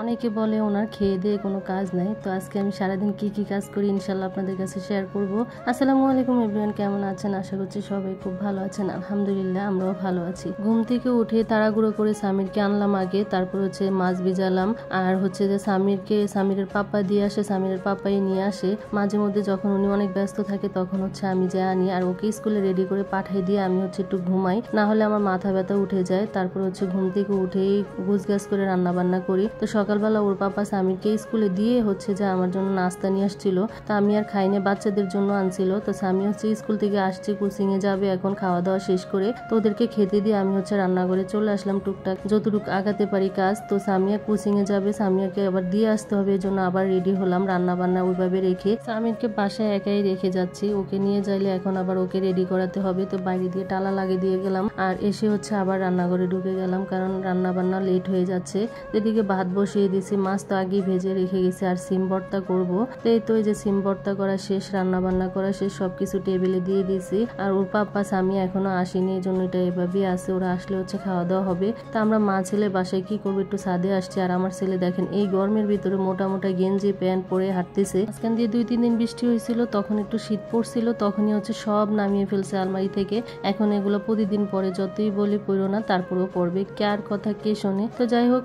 অনেকে বলে ওনার খেয়ে দিয়ে কোনো কাজ নাই। তো আজকে আমি সারাদিন কি কি কাজ করি ইনশাল্লাহ আপনাদের কাছে শেয়ার করব। আসসালামু আলাইকুম এভরিওয়ান, কেমন আছেন? আশা করছি সবাই খুব ভালো আছেন। আলহামদুলিল্লাহ আমরাও ভালো আছি। ঘুম থেকে উঠে তাড়াহুড়ো করে সামিরকে আনলাম আগে, তারপর মাছ ভিজালাম। আর যে সামিরের পাপ্পা দিয়ে আসে, সামিরের পাপ্পাই নিয়ে আসে। মাঝে মধ্যে যখন উনি অনেক ব্যস্ত থাকে তখন আমি যাই আনি, আর ওকে স্কুলে রেডি করে পাঠিয়ে দিয়ে আমি একটু ঘুমাই, না হলে আমার মাথা ব্যথা উঠে যায়। তারপর ঘুম থেকে উঠেই গুছগাছ করে রান্না বান্না করি। তো সকালবেলা ওর পাপা সামিরকে স্কুলে দিয়ে যে আমার জন্য নাস্তা নিয়ে আসছিল। তো আমি আর খাইনি, বাচ্চাদের জন্য আনছিল। তো সামি স্কুল থেকে আসছে, কোচিং এ যাবে এখন, খাওয়া দাওয়া শেষ করে তো ওদেরকে খেতে দিয়ে আমি রান্নাঘরে চলে আসলাম টুকটাক যতটুকু আগাতে পারি কাজ। তো সামিয়া কোচিং এ যাবে, সামিয়াকে আবার দিয়ে আসতে হবে, এই জন্য আবার রেডি হলাম। রান্না বান্না ওইভাবে রেখে সামিরকে বাসায় একাই রেখে যাচ্ছি, ওকে নিয়ে যাইলে এখন আবার ওকে রেডি করাতে হবে। তো বাইরে দিয়ে তালা লাগিয়ে দিয়ে গেলাম, আর এসে আবার রান্নাঘরে ঢুকে গেলাম, কারণ রান্না বান্না লেট হয়ে যাচ্ছে। এদিকে ভাত বসিয়ে দিছি, মাছ তো আগেই ভেজে রেখে গেছি, আর সিম ভর্তা করবো। তো এই তো সিম ভর্তা করা শেষ, রান্না বান্না করা শেষ, সবকিছু টেবিলে দিয়ে দিছি। আর ওর পাপ্পা সামি এখনো আসেনি, এই জন্য এটা এভাবেই আছে। ওরা আসলে খাওয়া দাওয়া হবে। তো আমরা মা ছেলে বাসায় কি করবো, একটু ছাদে আসছি। আর আমার ছেলে দেখেন এই গরমের ভিতরে মোটা মোটা গেঞ্জি প্যান্ট পরে হাঁটতেছে। আজকাল দিয়ে 2-3 দিন বৃষ্টি হয়েছিল, তখন একটু শীত পড়ছিল, তখনই সব নামিয়ে ফেলছে আলমারি থেকে। এখন এগুলো প্রতিদিন পরে, যতই বলি পড়ো না তারপরেও পড়বে, কার কথা কে শোনে। তো যাই হোক,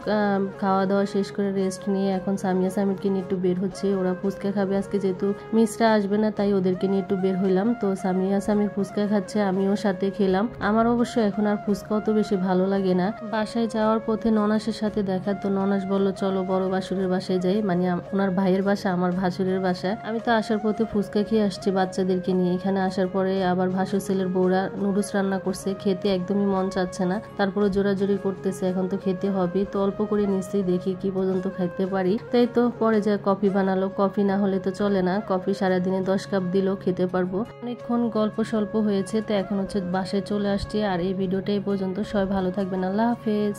খাওয়া দাওয়া শেষ করে রেস্ট নিয়ে এখন সামিরকে নিয়ে একটু বের হচ্ছে। ওরা ফুচকা খাবে আজকে, যেহেতু মিসরা আসবে না তাই ওদেরকে নিয়ে একটু বের হইলাম। তো সামির ফুচকা খাচ্ছে, আমিও সাথে খেলাম। আমার অবশ্য এখন আর ফুচকা অত বেশি ভালো লাগে না। বাসায় যাওয়ার পথে ননাসের সাথে দেখা, তো ননাস বললো চলো বড় ভাসুরের বাসায় যাই, মানে ওনার ভাইয়ের বাসা আমার ভাসুরের বাসা। আমি তো আসার পথে ফুচকা খেয়ে আসছি বাচ্চাদেরকে নিয়ে। এখানে আসার পরে আবার ভাসুর ছেলের বউরা নুডলস রান্না করছে, খেতে একদমই মন চাচ্ছে না, তারপরে জোরাজোরি করতেছে, এখন তো খেতে হবে। তো অল্প করে নিশ্চয়ই দেখি কি পর্যন্ত খাইতে পারি। তাই তো পরে যা কফি বানালো, কফি না হলে তো চলে না, কফি সারাদিনে 10 কাপ দিলেও খেতে পারবো। অনেকক্ষণ গল্প স্বল্প হয়েছে, তো এখন বাসায় চলে আসছি। আর এই ভিডিওটা এই পর্যন্ত, সবাই ভালো থাকবেন, আল্লাহ হাফেজ।